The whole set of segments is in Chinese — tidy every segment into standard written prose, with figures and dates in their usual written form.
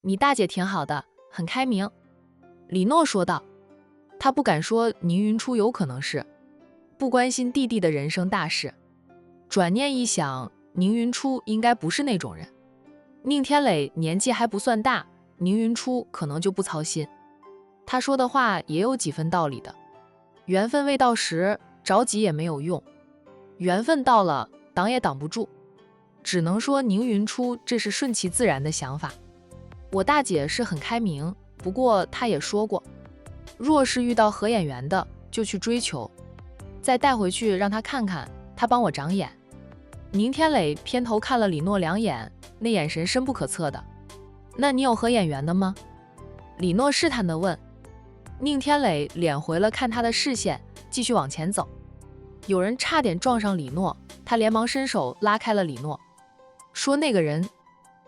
你大姐挺好的，很开明。李诺说道。他不敢说宁云初有可能是不关心弟弟的人生大事，转念一想，宁云初应该不是那种人。宁天磊年纪还不算大，宁云初可能就不操心。他说的话也有几分道理的，缘分未到时，着急也没有用，缘分到了，挡也挡不住。只能说宁云初这是顺其自然的想法。我大姐是很开明，不过她也说过，若是遇到合眼缘的，就去追求，再带回去让她看看，她帮我长眼。宁天磊偏头看了李诺两眼，那眼神深不可测的。那你有合眼缘的吗？李诺试探地问。宁天磊敛回了看他的视线，继续往前走。有人差点撞上李诺，他连忙伸手拉开了李诺，说那个人，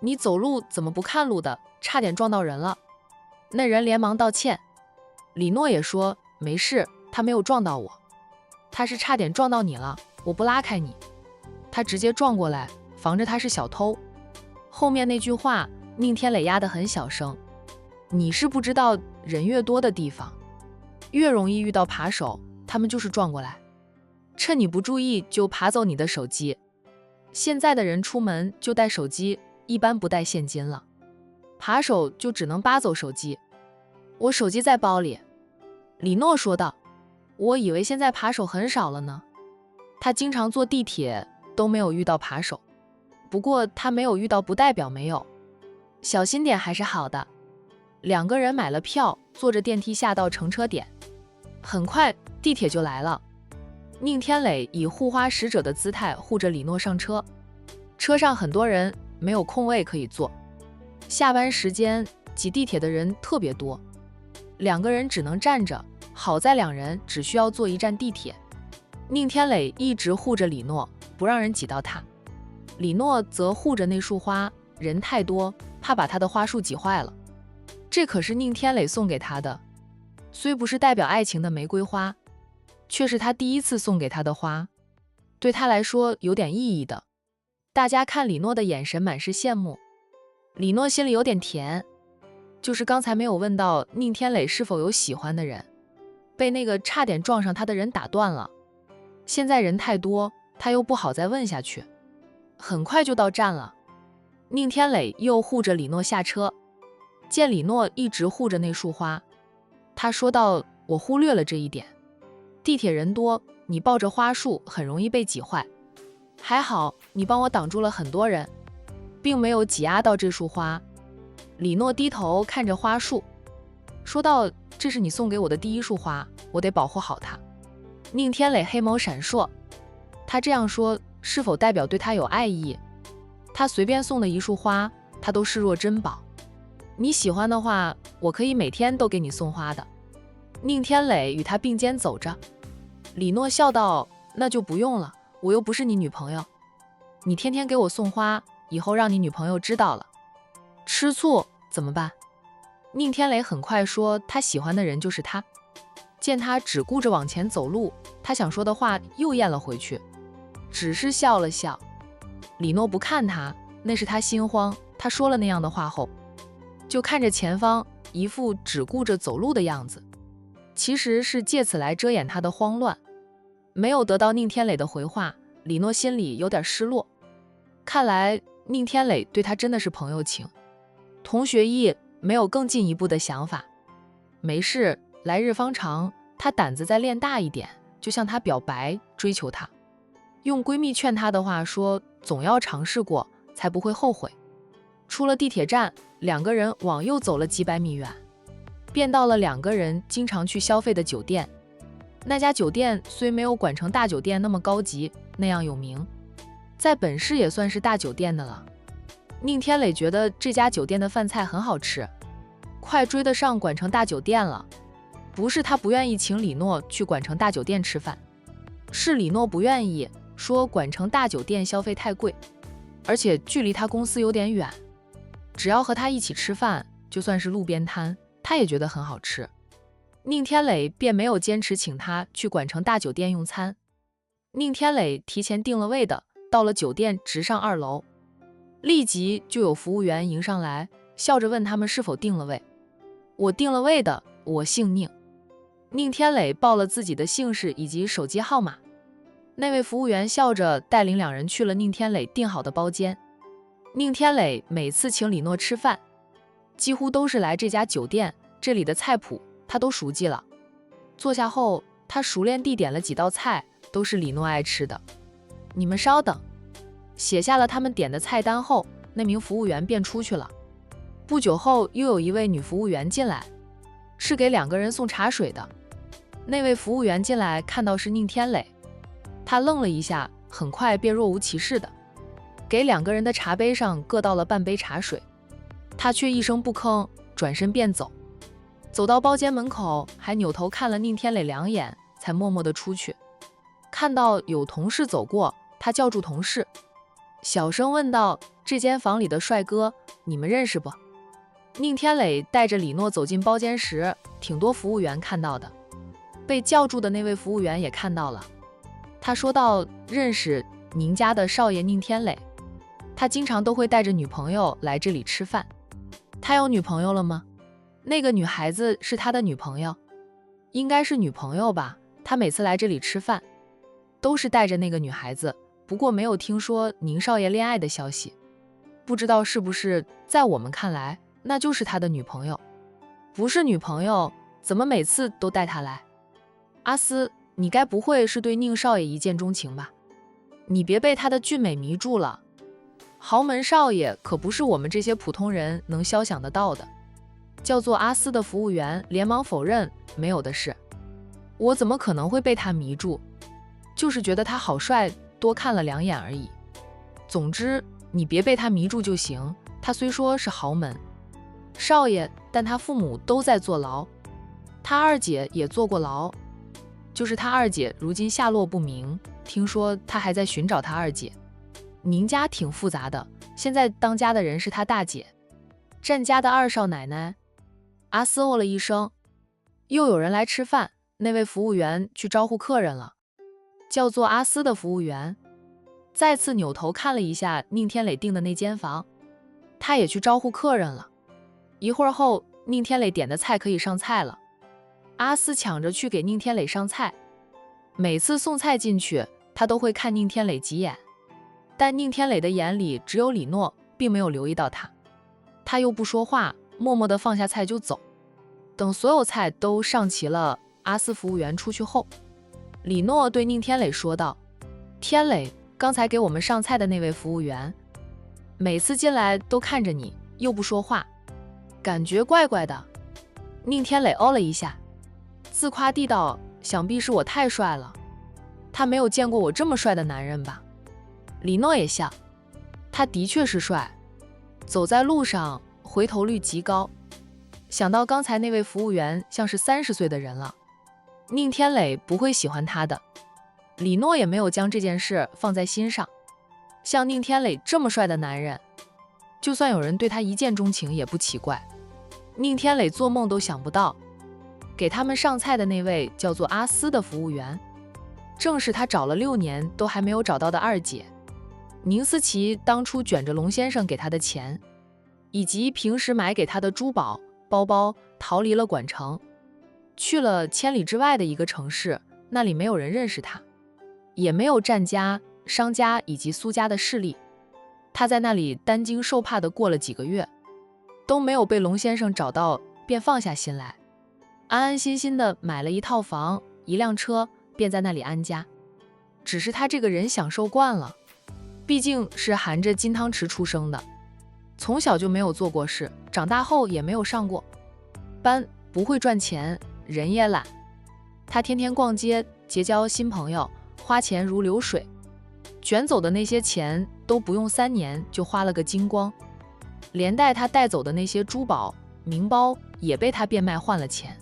你走路怎么不看路的，差点撞到人了。那人连忙道歉。李诺也说没事，他没有撞到我，他是差点撞到你了，我不拉开你，他直接撞过来，防着他是小偷。后面那句话宁天磊压得很小声，你是不知道人越多的地方越容易遇到扒手，他们就是撞过来，趁你不注意就扒走你的手机。现在的人出门就带手机，一般不带现金了，扒手就只能扒走手机。我手机在包里。李诺说道。我以为现在扒手很少了呢，他经常坐地铁都没有遇到扒手，不过他没有遇到不代表没有，小心点还是好的。两个人买了票，坐着电梯下到乘车点，很快地铁就来了。宁天磊以护花使者的姿态护着李诺上车，车上很多人，没有空位可以坐。下班时间挤地铁的人特别多，两个人只能站着，好在两人只需要坐一站地铁。宁天磊一直护着李诺，不让人挤到他，李诺则护着那束花，人太多，怕把他的花束挤坏了。这可是宁天磊送给他的，虽不是代表爱情的玫瑰花，却是他第一次送给他的花，对他来说有点意义的。大家看李诺的眼神满是羡慕，李诺心里有点甜，就是刚才没有问到宁天磊是否有喜欢的人，被那个差点撞上他的人打断了。现在人太多，他又不好再问下去。很快就到站了，宁天磊又护着李诺下车，见李诺一直护着那束花，他说道，我忽略了这一点，地铁人多，你抱着花束很容易被挤坏，还好你帮我挡住了很多人，并没有挤压到这束花。李诺低头看着花束，说道，这是你送给我的第一束花，我得保护好它。宁天磊黑眸闪烁，他这样说是否代表对他有爱意？他随便送的一束花，他都视若珍宝。你喜欢的话，我可以每天都给你送花的。宁天磊与他并肩走着。李诺笑道，那就不用了，我又不是你女朋友，你天天给我送花，以后让你女朋友知道了，吃醋怎么办？宁天磊很快说，他喜欢的人就是他。见他只顾着往前走路，他想说的话又咽了回去，只是笑了笑。李诺不看他，那是他心慌，他说了那样的话后，就看着前方，一副只顾着走路的样子，其实是借此来遮掩他的慌乱。没有得到宁天磊的回话，李诺心里有点失落，看来宁天磊对他真的是朋友情，同学异，没有更进一步的想法。没事，来日方长，他胆子再练大一点，就向他表白，追求他。用闺蜜劝他的话说，总要尝试过，才不会后悔。出了地铁站，两个人往右走了几百米远，便到了两个人经常去消费的酒店。那家酒店虽没有管城大酒店那么高级，那样有名，在本市也算是大酒店的了。宁天磊觉得这家酒店的饭菜很好吃，快追得上管城大酒店了。不是他不愿意请李诺去管城大酒店吃饭，是李诺不愿意，说管城大酒店消费太贵，而且距离他公司有点远，只要和他一起吃饭，就算是路边摊，他也觉得很好吃。宁天磊便没有坚持请他去管城大酒店用餐。宁天磊提前订了位的，到了酒店直上2楼，立即就有服务员迎上来，笑着问他们是否定了位。我定了位的，我姓宁。宁天磊报了自己的姓氏以及手机号码。那位服务员笑着带领两人去了宁天磊订好的包间。宁天磊每次请李诺吃饭，几乎都是来这家酒店，这里的菜谱他都熟记了。坐下后，他熟练地点了几道菜，都是李诺爱吃的。你们稍等。写下了他们点的菜单后，那名服务员便出去了。不久后，又有一位女服务员进来，是给2个人送茶水的。那位服务员进来看到是宁天磊，他愣了一下，很快便若无其事的给2个人的茶杯上各倒了半杯茶水。他却一声不吭，转身便走。走到包间门口，还扭头看了宁天磊2眼，才默默地出去。看到有同事走过，他叫住同事，小声问道：“这间房里的帅哥，你们认识不？”宁天磊带着李诺走进包间时，挺多服务员看到的。被叫住的那位服务员也看到了。他说道：“认识您家的少爷宁天磊，他经常都会带着女朋友来这里吃饭。他有女朋友了吗？那个女孩子是他的女朋友？应该是女朋友吧，他每次来这里吃饭都是带着那个女孩子，不过没有听说宁少爷恋爱的消息，不知道是不是，在我们看来那就是他的女朋友。不是女朋友，怎么每次都带他来？阿斯，你该不会是对宁少爷一见钟情吧？你别被他的俊美迷住了，豪门少爷可不是我们这些普通人能肖想得到的。”叫做阿斯的服务员连忙否认：“没有的事，我怎么可能会被他迷住？就是觉得他好帅，多看了2眼而已。总之，你别被他迷住就行。他虽说是豪门少爷，但他父母都在坐牢，他二姐也坐过牢，就是他二姐如今下落不明，听说他还在寻找他二姐。宁家挺复杂的，现在当家的人是他大姐，占家的2少奶奶。”阿斯哦了一声，又有人来吃饭，那位服务员去招呼客人了。叫做阿斯的服务员再次扭头看了一下宁天磊订的那间房，他也去招呼客人了。一会儿后，宁天磊点的菜可以上菜了，阿斯抢着去给宁天磊上菜。每次送菜进去，他都会看宁天磊几眼，但宁天磊的眼里只有李诺，并没有留意到他。他又不说话，默默地放下菜就走。等所有菜都上齐了，阿斯服务员出去后，李诺对宁天磊说道：“天磊，刚才给我们上菜的那位服务员，每次进来都看着你，又不说话，感觉怪怪的。”宁天磊哦了一下，自夸地道：“想必是我太帅了，他没有见过我这么帅的男人吧？”李诺也笑，他的确是帅，走在路上回头率极高。想到刚才那位服务员像是30岁的人了，宁天磊不会喜欢他的。李诺也没有将这件事放在心上。像宁天磊这么帅的男人，就算有人对他一见钟情也不奇怪。宁天磊做梦都想不到，给他们上菜的那位叫做阿斯的服务员，正是他找了6年都还没有找到的二姐宁思琪当初卷着龙先生给他的钱，以及平时买给他的珠宝包包，逃离了管城，去了千里之外的一个城市，那里没有人认识他，也没有战家、商家以及苏家的势力。他在那里担惊受怕的过了几个月，都没有被龙先生找到，便放下心来，安安心心的买了一套房、一辆车，便在那里安家。只是他这个人享受惯了，毕竟是含着金汤匙出生的，从小就没有做过事，长大后也没有上过班，不会赚钱，人也懒。他天天逛街，结交新朋友，花钱如流水，卷走的那些钱都不用3年就花了个精光，连带他带走的那些珠宝、名包也被他变卖换了钱，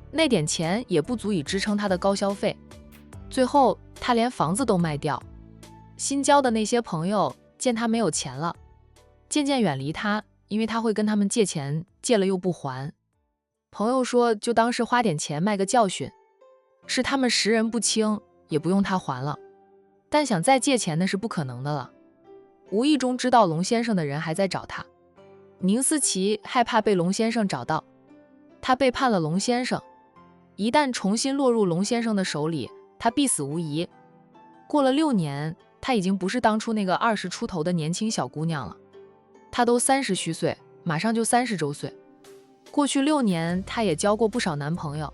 那点钱也不足以支撑他的高消费，最后他连房子都卖掉。新交的那些朋友见他没有钱了，渐渐远离他，因为他会跟他们借钱，借了又不还。朋友说就当是花点钱卖个教训，是他们识人不清，也不用他还了。但想再借钱那是不可能的了。无意中知道龙先生的人还在找他，宁思琪害怕被龙先生找到，他背叛了龙先生，一旦重新落入龙先生的手里，他必死无疑。过了6年，她已经不是当初那个20出头的年轻小姑娘了，她都30虚岁，马上就30周岁。过去6年，她也交过不少男朋友，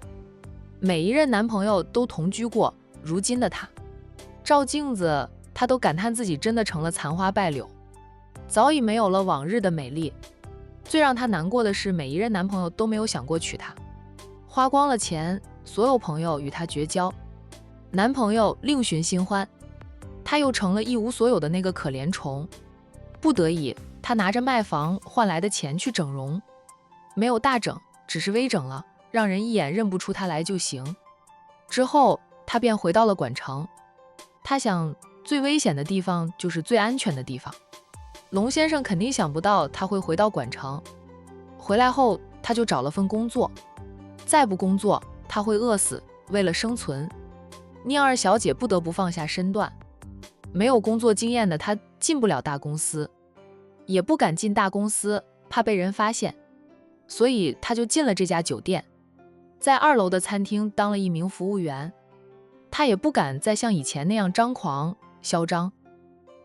每一任男朋友都同居过。如今的她，照镜子，她都感叹自己真的成了残花败柳，早已没有了往日的美丽。最让她难过的是，每一任男朋友都没有想过娶她，花光了钱，所有朋友与她绝交，男朋友另寻新欢，她又成了一无所有的那个可怜虫。不得已，她拿着卖房换来的钱去整容，没有大整，只是微整了，让人一眼认不出她来就行。之后，她便回到了管城。她想，最危险的地方就是最安全的地方。龙先生肯定想不到她会回到管城。回来后，她就找了份工作，再不工作，她会饿死。为了生存，宁二小姐不得不放下身段。没有工作经验的她进不了大公司，也不敢进大公司，怕被人发现，所以她就进了这家酒店，在2楼的餐厅当了一名服务员。她也不敢再像以前那样张狂嚣张，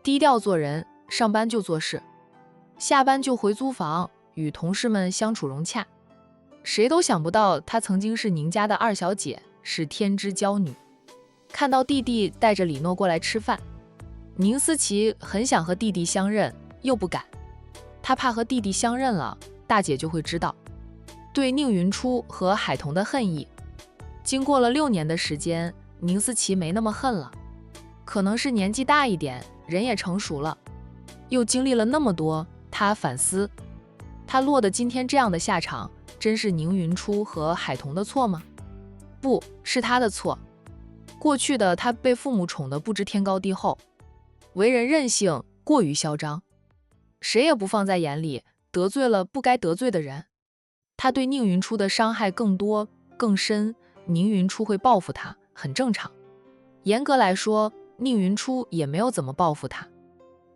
低调做人，上班就做事，下班就回租房，与同事们相处融洽。谁都想不到她曾经是宁家的2小姐，是天之娇女。看到弟弟带着李诺过来吃饭，宁思琪很想和弟弟相认，又不敢，她怕和弟弟相认了，大姐就会知道对宁云初和海童的恨意。经过了6年的时间，宁思琪没那么恨了，可能是年纪大一点，人也成熟了，又经历了那么多，她反思，她落得今天这样的下场，真是宁云初和海童的错吗？不是她的错。过去的她被父母宠得不知天高地厚，为人任性，过于嚣张，谁也不放在眼里，得罪了不该得罪的人。她对宁云初的伤害更多更深，宁云初会报复她，很正常。严格来说，宁云初也没有怎么报复她，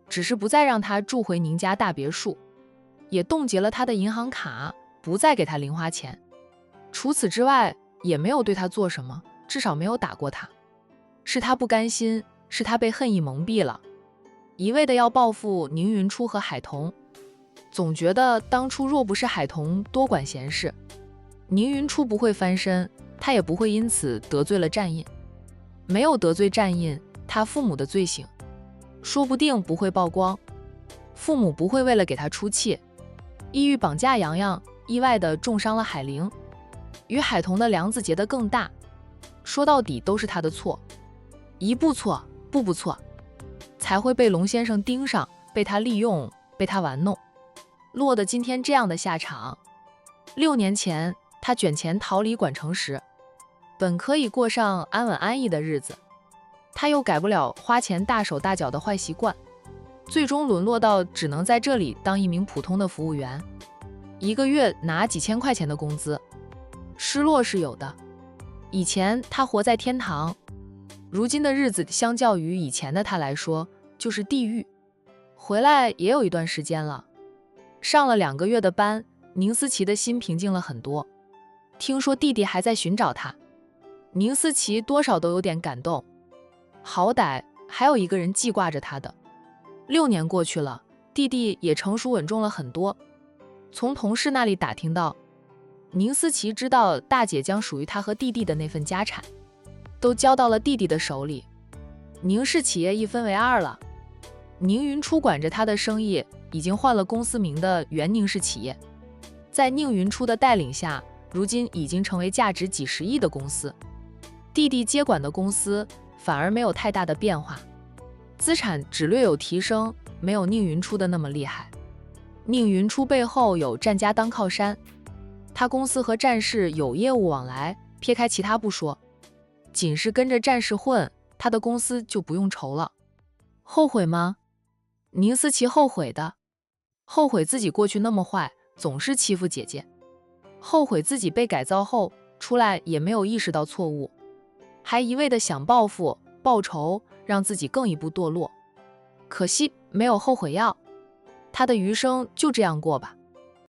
只是不再让她住回宁家大别墅，也冻结了她的银行卡，不再给她零花钱。除此之外，也没有对她做什么，至少没有打过她。是她不甘心，是她被恨意蒙蔽了，一味的要报复宁云初和海童，总觉得当初若不是海童多管闲事，宁云初不会翻身，她也不会因此得罪了战印。没有得罪战印，她父母的罪行说不定不会曝光，父母不会为了给她出气，意欲绑架洋洋，意外的重伤了海玲，与海童的梁子结得更大。说到底都是她的错，一步错，步步错，才会被龙先生盯上，被他利用，被他玩弄，落得今天这样的下场。6年前，他卷钱逃离管城时，本可以过上安稳安逸的日子，他又改不了花钱大手大脚的坏习惯，最终沦落到只能在这里当一名普通的服务员，一个月拿几千块钱的工资。失落是有的，以前他活在天堂，如今的日子相较于以前的他来说就是地狱。回来也有一段时间了，上了2个月的班，宁思琪的心平静了很多。听说弟弟还在寻找他，宁思琪多少都有点感动，好歹还有一个人记挂着他的。6年过去了，弟弟也成熟稳重了很多。从同事那里打听到，宁思琪知道大姐将属于她和弟弟的那份家产都交到了弟弟的手里，宁氏企业一分为2了。宁云初管着他的生意，已经换了公司名的原宁氏企业，在宁云初的带领下，如今已经成为价值几十亿的公司。弟弟接管的公司反而没有太大的变化，资产只略有提升，没有宁云初的那么厉害。宁云初背后有战家当靠山，他公司和战氏有业务往来，撇开其他不说，仅是跟着战氏混，他的公司就不用愁了。后悔吗？宁思琪后悔的，后悔自己过去那么坏，总是欺负姐姐，后悔自己被改造后出来也没有意识到错误，还一味的想报复报仇，让自己更一步堕落。可惜没有后悔药，他的余生就这样过吧。